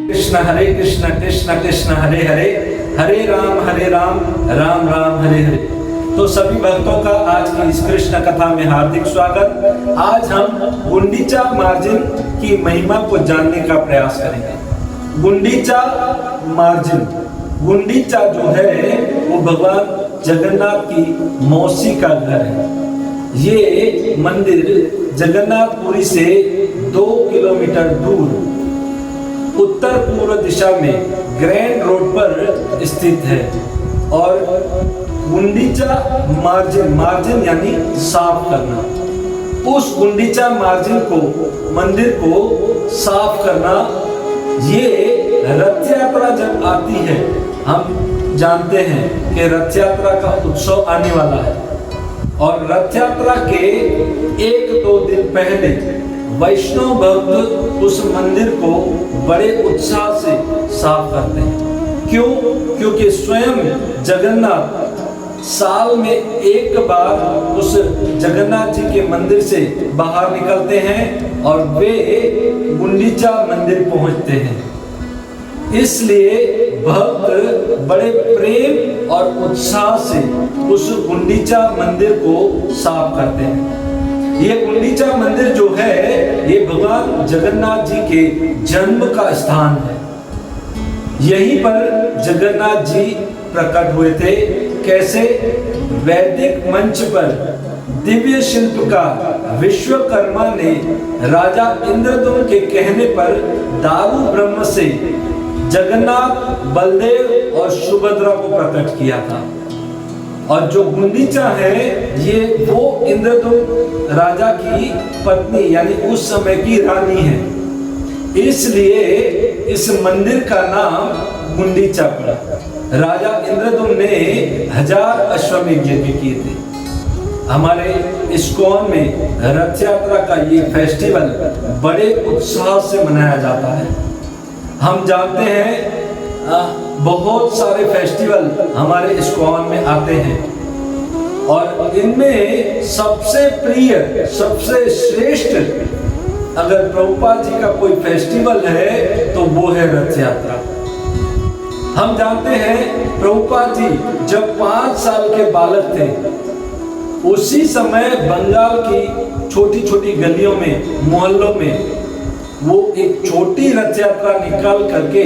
कृष्ण कृष्ण कृष्ण हरे हरे, हरे राम राम राम हरे हरे। तो सभी भक्तों का आज की इस कृष्ण कथा में हार्दिक स्वागत। आज हम गुंडीचा मार्जिन की महिमा को जानने का प्रयास करेंगे। गुंडीचा मार्जिन, गुंडीचा जो है वो भगवान जगन्नाथ की मौसी का घर है। ये मंदिर जगन्नाथपुरी से 2 किलोमीटर दूर उत्तर पूर्व दिशा में ग्रैंड रोड पर स्थित है। और गुंडीचा मार्जिन, मार्जिन यानी साफ करना, उस गुंडीचा मार्जिन को, मंदिर को साफ करना, ये रथ यात्रा जब आती है, हम जानते हैं कि रथ यात्रा का उत्सव आने वाला है और रथ यात्रा के 1-2 दिन पहले वैष्णव भक्त उस मंदिर को बड़े उत्साह से साफ करते हैं। क्यों? क्योंकि स्वयं जगन्नाथ साल में एक बार उस जगन्नाथ जी के मंदिर से बाहर निकलते हैं और वे गुंडीचा मंदिर पहुंचते हैं। इसलिए भक्त बड़े प्रेम और उत्साह से उस गुंडीचा मंदिर को साफ करते हैं। ये गुंडीचा मंदिर जो है ये भगवान जगन्नाथ जी के जन्म का स्थान है। यहीं पर जगन्नाथ जी प्रकट हुए थे। कैसे? वैदिक मंच पर दिव्य शिल्पकार विश्वकर्मा ने राजा इंद्रद्युम्न के कहने पर दारू ब्रह्म से जगन्नाथ, बलदेव और सुभद्रा को प्रकट किया था। और जो गुंडीचा है ये वो इंद्रद्युम्न राजा की पत्नी यानी उस समय की रानी है। इसलिए इस मंदिर का नाम गुंडीचा पड़ा। राजा इंद्रद्युम्न ने 1000 अश्वमेध यज्ञ किए थे। हमारे इस्कॉन में रथ यात्रा का ये फेस्टिवल बड़े उत्साह से मनाया जाता है। हम जानते हैं बहुत सारे फेस्टिवल हमारे इस्कॉन में आते हैं और इनमें सबसे प्रिय, सबसे श्रेष्ठ अगर प्रभुपाद जी का कोई फेस्टिवल है तो वो है रथ यात्रा। हम जानते हैं प्रभुपाद जी जब 5 साल के बालक थे उसी समय बंगाल की छोटी छोटी गलियों में, मोहल्लों में वो एक छोटी रथ यात्रा निकाल करके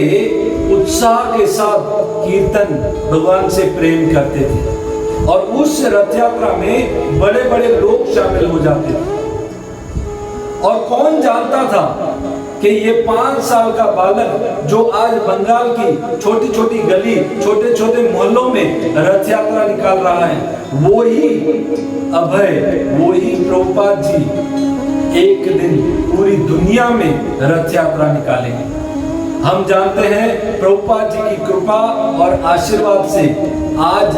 उत्साह के साथ कीर्तन, भगवान से प्रेम करते थे और उस रथ यात्रा में बड़े बड़े लोग शामिल हो जाते थे। और कौन जानता था कि ये 5 साल का बालक जो आज बंगाल की छोटी छोटी गली, छोटे छोटे मोहल्लों में रथ यात्रा निकाल रहा है, वो ही अभय, वो ही प्रभुपाद जी एक दिन पूरी दुनिया में रथ यात्रा निकालेंगे। हम जानते हैं प्रभुपाद जी की कृपा और आशीर्वाद से आज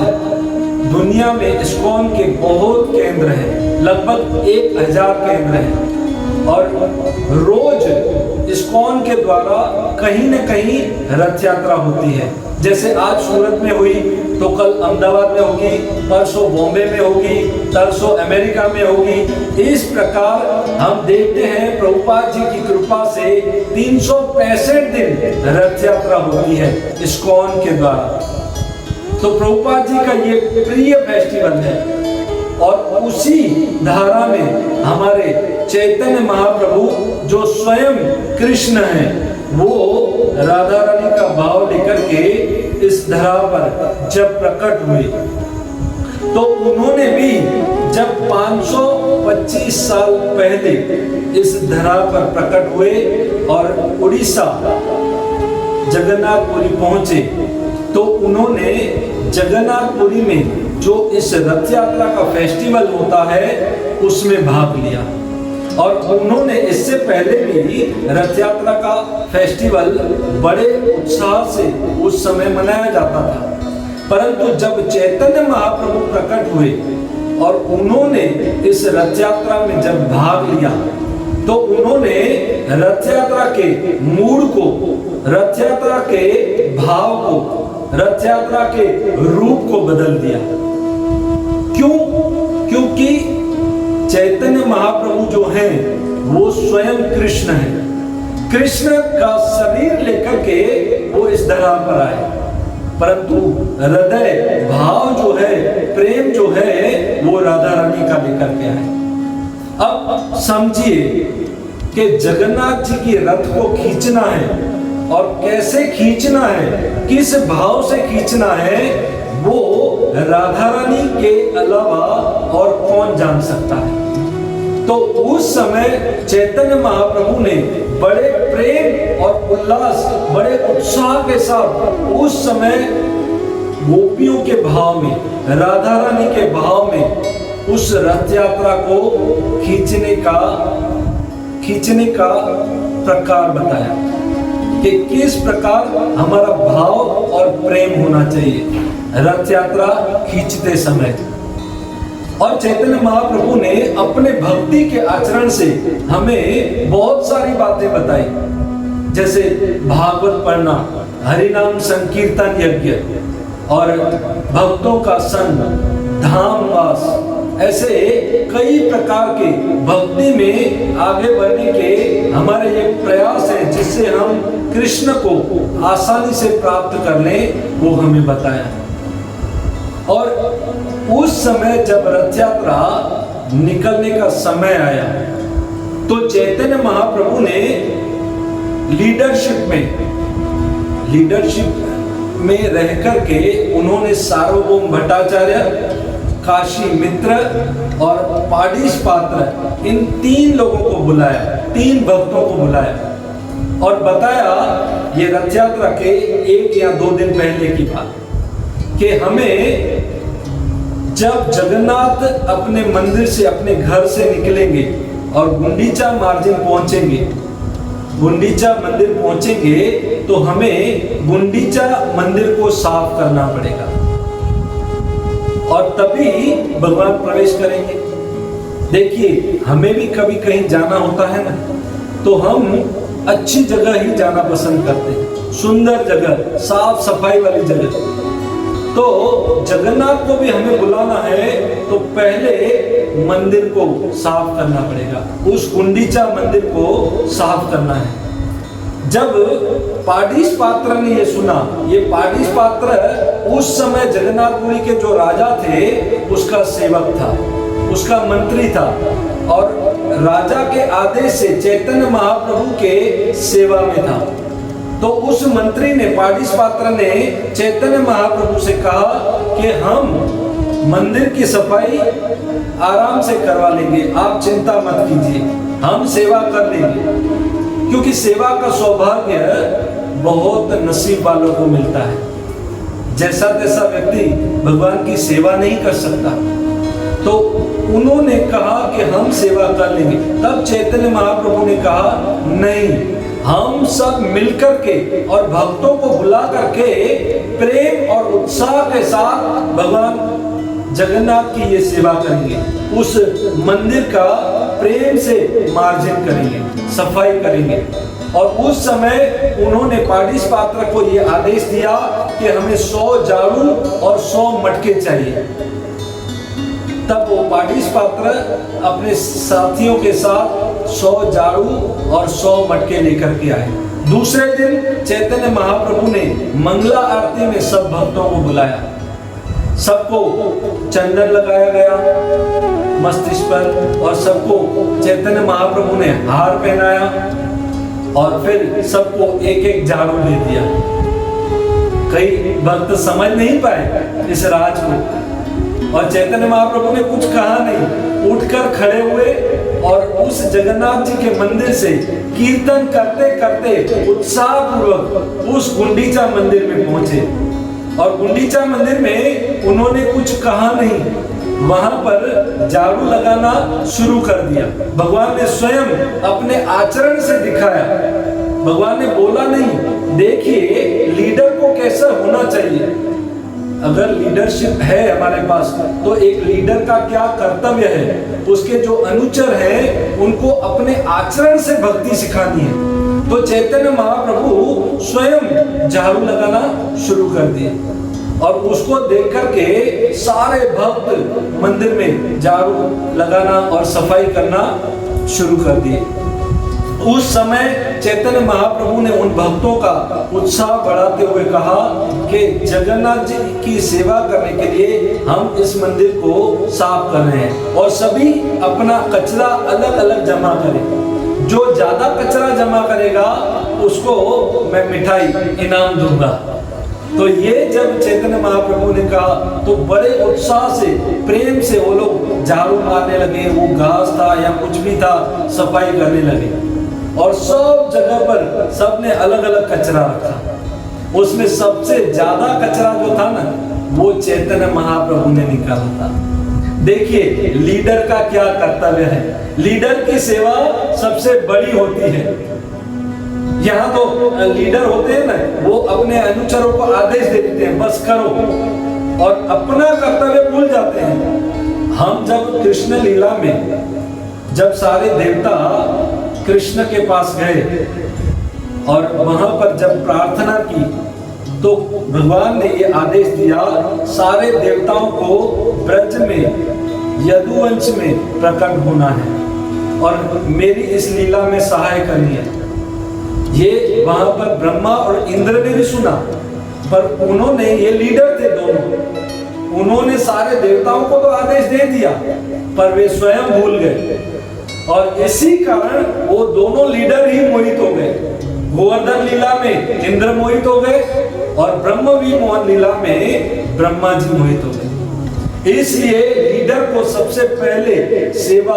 दुनिया में इस्कॉन के बहुत केंद्र हैं, लगभग 1000 केंद्र हैं और रोज इस्कॉन के द्वारा कहीं न कहीं रथ यात्रा होती है। जैसे आज सूरत में हुई तो कल अहमदाबाद में होगी, परसों बॉम्बे में होगी, तरसों अमेरिका में होगी। इस प्रकार हम देखते हैं प्रभुपाद जी की कृपा से 365 दिन रथ यात्रा होती है इस्कॉन के द्वारा। तो प्रभुपाद जी का ये प्रिय फेस्टिवल है और उसी धारा में हमारे चैतन्य महाप्रभु जो स्वयं कृष्ण हैं, वो राधा रानी का भाव लेकर के इस धरा पर जब प्रकट हुए तो उन्होंने भी जब 525 साल पहले इस धरा पर प्रकट हुए और उड़ीसा जगन्नाथपुरी पहुंचे तो उन्होंने जगन्नाथपुरी में जो इस रथ यात्रा का फेस्टिवल होता है उसमें भाग लिया। और उन्होंने इससे पहले भी रथ यात्रा का फेस्टिवल बड़े उत्साह से उस समय मनाया जाता था, परंतु जब चैतन्य महाप्रभु प्रकट हुए और उन्होंने इस रथ यात्रा में जब भाग लिया तो उन्होंने रथ यात्रा के मूड को, रथ यात्रा के भाव को, रथ यात्रा के रूप को बदल दिया। क्यों? क्योंकि चैतन्य महाप्रभु जो हैं वो स्वयं कृष्ण हैं। कृष्ण का शरीर लेकर के वो इस धरा पर आए, परंतु हृदय भाव जो है, प्रेम जो है, वो राधा रानी का लेकर के आए। अब समझिए कि जगन्नाथ जी की रथ को खींचना है और कैसे खींचना है, किस भाव से खींचना है, वो राधा रानी के अलावा और कौन जान सकता है। तो उस समय चैतन्य महाप्रभु ने बड़े प्रेम और उल्लास, बड़े उत्साह के साथ उस समय गोपियों के भाव में, राधा रानी के भाव में उस रथ यात्रा को खींचने का प्रकार बताया कि किस प्रकार हमारा भाव और प्रेम होना चाहिए रथ यात्रा खींचते समय। और चैतन्य महाप्रभु ने अपने भक्ति के आचरण से हमें बहुत सारी बातें बताई, जैसे भागवत पढ़ना, हरिनाम संकीर्तन यज्ञ और भक्तों का संग, धाम वास, ऐसे कई प्रकार के भक्ति में आगे बढ़ने के हमारे ये प्रयास है जिससे हम कृष्ण को आसानी से प्राप्त कर लें, वो हमें बताया। और उस समय जब रथ यात्रा निकलने का समय आया तो चैतन्य महाप्रभु ने लीडरशिप में रह करके उन्होंने सार्वभौम भट्टाचार्य, काशी मित्र और पाडिश पात्र, इन 3 लोगों को बुलाया, 3 भक्तों को बुलाया और बताया ये रथ यात्रा के 1 या 2 दिन पहले की बात कि हमें जब जगन्नाथ अपने मंदिर से, अपने घर से निकलेंगे और गुंडीचा मार्जिन पहुंचेंगे, गुंडीचा मंदिर पहुंचेंगे तो हमें गुंडीचा मंदिर को साफ करना पड़ेगा और तभी भगवान प्रवेश करेंगे। देखिए, हमें भी कभी कहीं जाना होता है ना, तो हम अच्छी जगह ही जाना पसंद करते हैं, सुंदर जगह, साफ सफाई वाली जगह। तो जगन्नाथ को भी हमें बुलाना है तो पहले मंदिर को साफ करना पड़ेगा, उस गुंडीचा मंदिर को साफ करना है। जब पाडिश पात्र ने ये सुना, ये पाडिश पात्र उस समय जगन्नाथपुरी के जो राजा थे उसका सेवक था, उसका मंत्री था और राजा के आदेश से चैतन्य महाप्रभु के सेवा में था। तो उस मंत्री ने, पाडिश पात्र ने चैतन्य महाप्रभु से कहा कि हम मंदिर की सफाई आराम से करवा लेंगे, आप चिंता मत कीजिए, हम सेवा कर लेंगे, क्योंकि सेवा का सौभाग्य बहुत नसीब वालों को मिलता है। जैसा तैसा व्यक्ति भगवान की सेवा नहीं कर सकता। तो उन्होंने कहा कि हम सेवा कर लेंगे। तब चैतन्य महाप्रभु ने कहा नहीं, हम सब मिलकर के और भक्तों को बुला करके प्रेम और उत्साह के साथ भगवान जगन्नाथ की ये सेवा करेंगे, उस मंदिर का प्रेम से मार्जन करेंगे, सफाई करेंगे। और उस समय उन्होंने पाडिश पात्र को ये आदेश दिया कि हमें 100 झाड़ू और 100 मटके चाहिए। तब वो पाडिश पात्र अपने साथियों के साथ 100 झाड़ू और 100 मटके लेकर के आए। दूसरे दिन चैतन्य महाप्रभु ने मंगला आरती में सब भक्तों को बुलाया, सबको चंदन लगाया गया मस्तिष्क पर और सबको चैतन्य महाप्रभु ने हार पहनाया और फिर सबको एक एक झाड़ू दे दिया। कई भक्त समझ नहीं पाए इस राज को और चैतन्य महाप्रभु ने कुछ कहा नहीं, उठकर खड़े हुए और उस जगन्नाथ जी के मंदिर से कीर्तन करते करते उत्साह पूर्वक उस गुंडीचा मंदिर में पहुंचे। और गुंडीचा मंदिर में उन्होंने कुछ कहा नहीं, वहां पर झाड़ू लगाना शुरू कर दिया। भगवान ने स्वयं अपने आचरण से दिखाया, भगवान ने बोला नहीं। देखिए लीडर को कैसा होना चाहिए। अगर लीडरशिप है हमारे पास तो एक लीडर का क्या कर्तव्य है, उसके जो अनुचर हैं उनको अपने आचरण से भक्ति सिखानी है। तो चैतन्य महाप्रभु स्वयं झाड़ू लगाना शुरू कर दिए और उसको देख करके सारे भक्त मंदिर में झाड़ू लगाना और सफाई करना शुरू कर दिए। उस समय चैतन्य महाप्रभु ने उन भक्तों का उत्साह बढ़ाते हुए कहा कि जगन्नाथ जी की सेवा करने के लिए हम इस मंदिर को साफ कर रहे हैं और सभी अपना कचरा अलग अलग जमा करें। जो ज्यादा कचरा जमा करेगा उसको मैं मिठाई इनाम दूंगा। तो ये जब चैतन्य महाप्रभु ने कहा तो बड़े उत्साह से, प्रेम से वो लोग झाड़ू मारने लगे, वो घास था या कुछ भी था सफाई करने लगे और सब जगह पर सबने अलग अलग कचरा रखा। उसमें सबसे ज्यादा कचरा जो था ना वो चैतन्य महाप्रभु ने निकाला था। देखिए लीडर का क्या कर्तव्य है। लीडर की सेवा सबसे बड़ी होती है। यहाँ तो लीडर होते हैं ना, वो अपने अनुचरों को आदेश दे देते हैं बस करो और अपना कर्तव्य भूल जाते हैं। हम जब कृष्ण लीला में जब सारे देवता कृष्ण के पास गए और वहां पर जब प्रार्थना की तो भगवान ने ये आदेश दिया सारे देवताओं को ब्रज में यदुवंश में प्रकट होना है और मेरी इस लीला में सहाय करनी है। ये वहां पर ब्रह्मा और इंद्र ने भी सुना, पर उन्होंने, ये लीडर थे दोनों, उन्होंने सारे देवताओं को तो आदेश दे दिया पर वे स्वयं भूल गए और इसी कारण वो दोनों लीडर ही मोहित हो गए। गोवर्धन लीला में इंद्र मोहित हो गए और ब्रह्म मोहन लीला में ब्रह्मा जी मोहित हो गए। इसलिए लीडर को सबसे पहले सेवा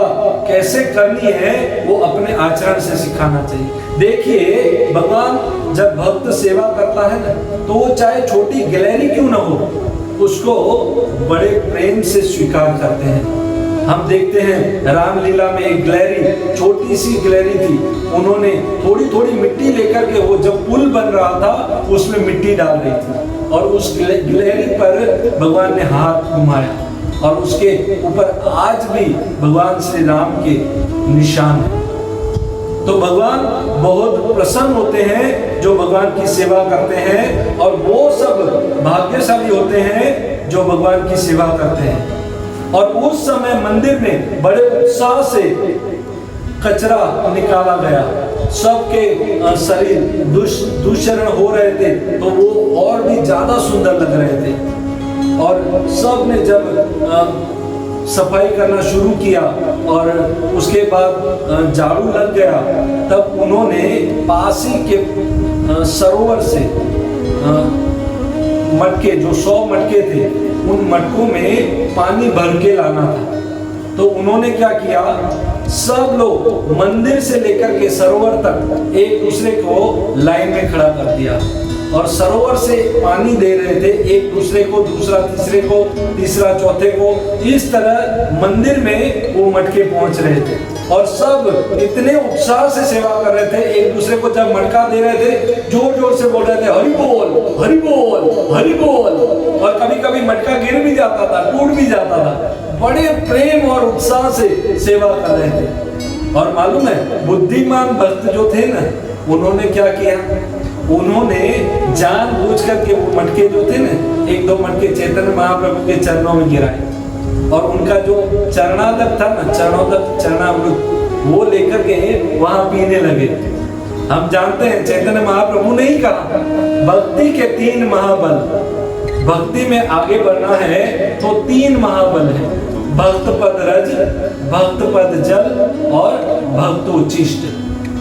कैसे करनी है वो अपने आचरण से सिखाना चाहिए। देखिए भगवान जब भक्त सेवा करता है ना तो वो चाहे छोटी गैलरी क्यों ना हो उसको बड़े प्रेम से स्वीकार करते हैं। हम देखते हैं रामलीला में एक गिलहरी, छोटी सी गिलहरी थी, उन्होंने थोड़ी थोड़ी मिट्टी लेकर के वो जब पुल बन रहा था उसमें मिट्टी डाल रही थी और उस गिलहरी पर भगवान ने हाथ घुमाया और उसके ऊपर आज भी भगवान श्री राम के निशान है। तो भगवान बहुत प्रसन्न होते हैं जो भगवान की सेवा करते हैं और वो सब भाग्यशाली होते हैं जो भगवान की सेवा करते हैं। और उस समय मंदिर में बड़े उत्साह से कचरा निकाला गया, सबके शरीर दूषण हो रहे थे तो वो और भी ज्यादा सुंदर लग रहे थे और सब ने जब सफाई करना शुरू किया और उसके बाद झाड़ू लग गया तब उन्होंने पास ही के सरोवर से मटके, जो 100 मटके थे, उन मटकों में पानी भर के लाना था। तो उन्होंने क्या किया, सब लोग मंदिर से लेकर के सरोवर तक एक दूसरे को लाइन में खड़ा कर दिया और सरोवर से पानी दे रहे थे एक दूसरे को, दूसरा तीसरे को, तीसरा चौथे को। इस तरह मंदिर में वो मटके पहुंच रहे थे और सब इतने उत्साह से सेवा कर रहे थे। एक दूसरे को जब मटका दे रहे थे जोर जोर से बोल रहे थे हरि बोल हरि बोल हरि बोल, और कभी कभी मटका गिर भी जाता था, टूट भी जाता था। बड़े प्रेम और उत्साह से सेवा कर रहे थे। और मालूम है बुद्धिमान भक्त जो थे ना, उन्होंने क्या किया, उन्होंने जानबूझ करके वो मटके जो थे ना, 1-2 मटके चैतन्य महाप्रभु के चरणों में गिराए और उनका जो चरणादक था ना, चरणामृत, वो लेकर के वहां पीने लगे। हम जानते हैं चैतन्य महाप्रभु ने ही कहा भक्ति के 3 महाबल, भक्ति में आगे बढ़ना है तो 3 महाबल है, भक्त पद रज, भक्त पद जल और भक्तोचिष्ट।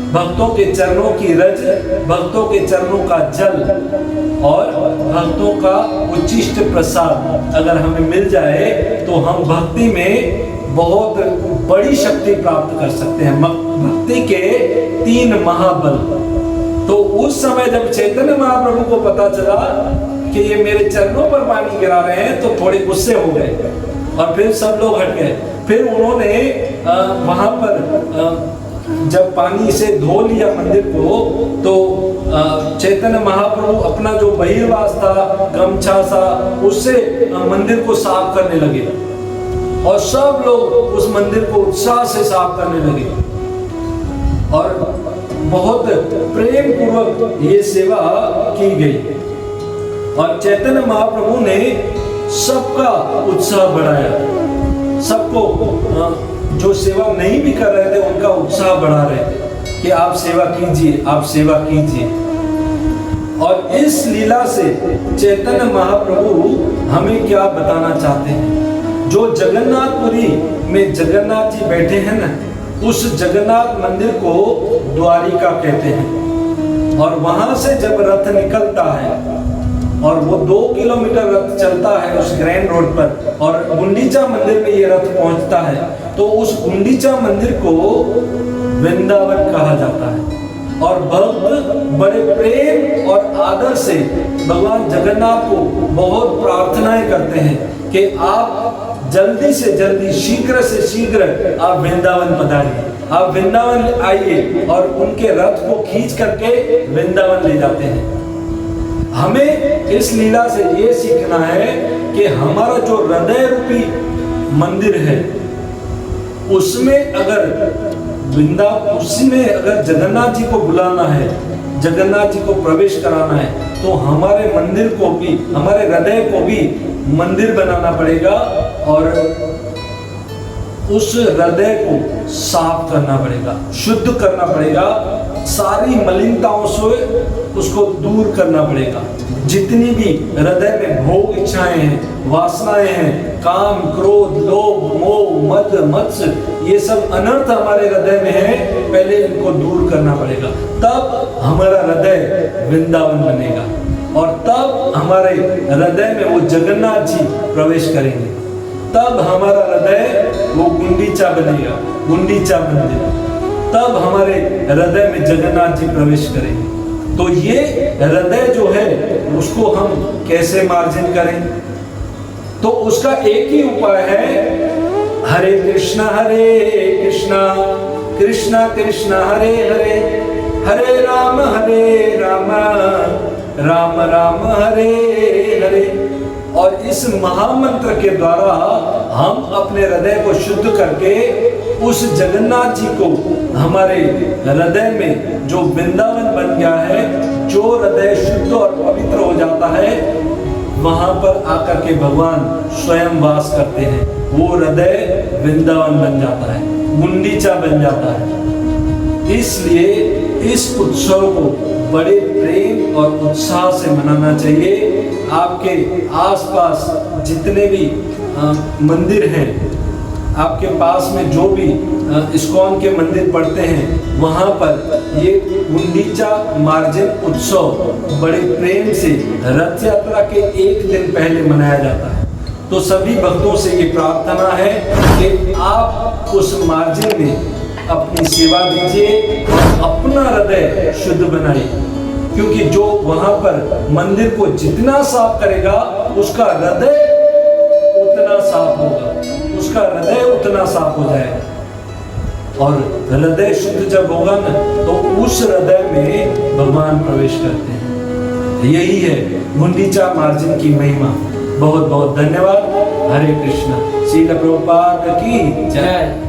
भक्तों के चरणों की रज, भक्तों के चरणों का जल और भक्तों का उच्चिष्ट प्रसाद अगर हमें मिल जाए तो हम भक्ति में बहुत बड़ी शक्ति प्राप्त कर सकते हैं। भक्ति के 3 महाबल। तो उस समय जब चैतन्य महाप्रभु को पता चला कि ये मेरे चरणों पर पानी गिरा रहे हैं तो थोड़े गुस्से हो गए और फिर सब लोग हट गए। फिर उन्होंने वहां पर जब पानी से धो लिया मंदिर को तो चैतन्य महाप्रभु अपना जो बहिर्वास था, गमछा सा, उससे मंदिर को साफ करने लगे और सब लोग उस मंदिर को उत्साह से साफ करने लगे और बहुत प्रेम पूर्वक ये सेवा की गई। और चैतन्य महाप्रभु ने सबका उत्साह बढ़ाया, सबको जो सेवा नहीं भी कर रहे थे उनका उत्साह बढ़ा रहे थे कि आप सेवा कीजिए, आप सेवा कीजिए। और इस लीला से चैतन्य महाप्रभु हमें क्या बताना चाहते हैं? जो जगन्नाथपुरी में जगन्नाथ जी बैठे हैं ना, उस जगन्नाथ मंदिर को द्वारिका कहते हैं। और वहां से जब रथ निकलता है और वो 2 किलोमीटर रथ चलता है उस ग्रैंड रोड पर, और गुंडीचा मंदिर में ये रथ पहुंचता है, तो उस गुंडीचा मंदिर को वृंदावन कहा जाता है। और भक्त बड़े प्रेम और आदर से भगवान जगन्नाथ को बहुत प्रार्थनाएं करते हैं कि आप जल्दी से जल्दी, शीघ्र से शीघ्र आप वृंदावन पधारिए, आप वृंदावन आइए। और उनके रथ को खींच करके वृंदावन ले जाते हैं। हमें इस लीला से ये सीखना है कि हमारा जो हृदय रूपी मंदिर है, उसमें अगर उसमें अगर जगन्नाथ जी को बुलाना है, जगन्नाथ जी को प्रवेश कराना है, तो हमारे मंदिर को भी, हमारे हृदय को भी मंदिर बनाना पड़ेगा और उस हृदय को साफ करना पड़ेगा, शुद्ध करना पड़ेगा, सारी मलिनताओं से उसको दूर करना पड़ेगा। जितनी भी हृदय में भोग इच्छाएं हैं, वासनाएं हैं, काम, क्रोध, लोभ, मोह, मद, मत्स्य, ये सब अनर्थ हमारे हृदय में है, पहले इनको दूर करना पड़ेगा। तब हमारा हृदय वृंदावन बनेगा और तब हमारे हृदय में वो जगन्नाथ जी प्रवेश करेंगे। तब हमारा हृदय वो गुंडीचा बनेगा, गुंडीचा मंदिर। तब हमारे हृदय में जगन्नाथ जी प्रवेश करेंगे। तो ये हृदय जो है उसको हम कैसे मार्जिन करें? तो उसका एक ही उपाय है, हरे कृष्णा कृष्णा कृष्णा हरे हरे, हरे राम राम राम हरे हरे। और इस महामंत्र के द्वारा हम अपने हृदय को शुद्ध करके उस जगन्नाथ जी को हमारे हृदय में, जो वृंदावन बन गया है, जो हृदय शुद्ध और पवित्र हो जाता है, वहां पर आकर के भगवान स्वयं वास करते हैं। वो हृदय वृंदावन बन जाता है, गुंडीचा बन जाता है। इसलिए इस उत्सव को बड़े प्रेम और उत्साह से मनाना चाहिए। आपके आसपास जितने भी मंदिर हैं, आपके पास में जो भी इस्कॉन के मंदिर पड़ते हैं, वहां पर ये गुंडीचा मार्जिन उत्सव बड़े प्रेम से रथ यात्रा के एक दिन पहले मनाया जाता है। तो सभी भक्तों से ये प्रार्थना है कि आप उस मार्जिन में अपनी सेवा दीजिए, अपना हृदय शुद्ध बनाइए, क्योंकि जो वहां पर मंदिर को जितना साफ करेगा, उसका हृदय उतना साफ होगा, उसका हृदय उतना साफ हो जाएगा। और हृदय शुद्ध जब होगा ना, तो उस हृदय में भगवान प्रवेश करते हैं। यही है गुंडीचा मार्जिन की महिमा। बहुत बहुत धन्यवाद। हरे कृष्णा। श्रील प्रभुपाद की जय।